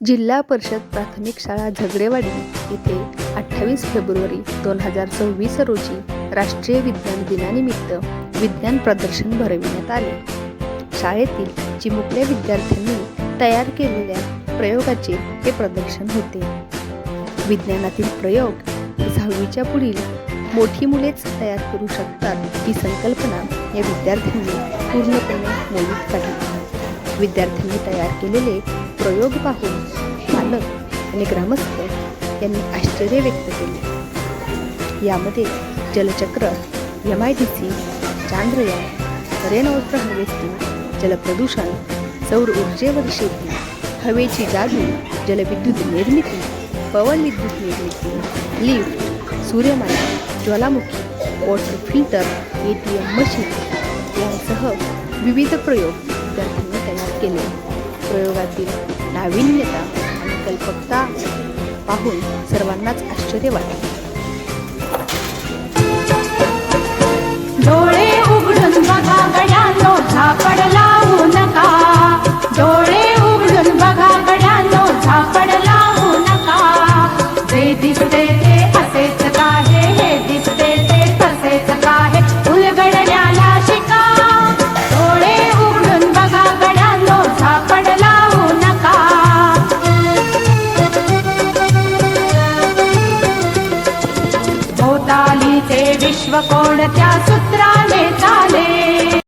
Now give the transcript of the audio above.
जिल्हा परिषद प्राथमिक शाळा झगडेवाडी येथे 28 फेब्रुवारी 2026 रोजी राष्ट्रीय विज्ञान दिनानिमित्त विज्ञान प्रदर्शन भरविण्यात आले. शाळेतील चिमुकल्या विद्यार्थ्यांनी तयार केलेल्या प्रयोगाचे हे प्रदर्शन होते. विज्ञानातील प्रयोग 6वीच्या पुढील मोठी मुलेच तयार करू शकतात ही संकल्पना या विद्यार्थ्यांनी पूर्णपणे मोडीत काढली. विद्यार्थ्यांनी तयार केलेले प्रयोग पाहून पालक आणि ग्रामस्थ यांनी आश्चर्य व्यक्त केले. यामध्ये जलचक्र, MIDC, Chandrayaan, rain water harvesting, जलप्रदूषण, सौर ऊर्जेवर शेती, हवेची जादू, जलविद्युत निर्मिती, पवन विद्युत निर्मिती, लिफ्ट, सूर्यमाला, ज्वालामुखी, वॉटर फिल्टर, ATM मशीन यांसह विविध प्रयोग विद्यार्थ्यांनी तयार केले. प्रयोगातील नाविन्यता आणि कल्पकता पाहून सर्वांनाच आश्चर्य वाटले. डोळे उघडून बघा गड्यांनो, झापड लावू नका. डोळे उघडून बघा गड्यांनो, झापड लावू नका. जे दिसते ते असेच काहे, हे दिसते ते तसेच काहे, उलगडण्याला शिका. डोळे उघडून बघा गड्यांनो, झापड लावू नका. भोवतालीचे विश्व कोणत्या सूत्राने चाले.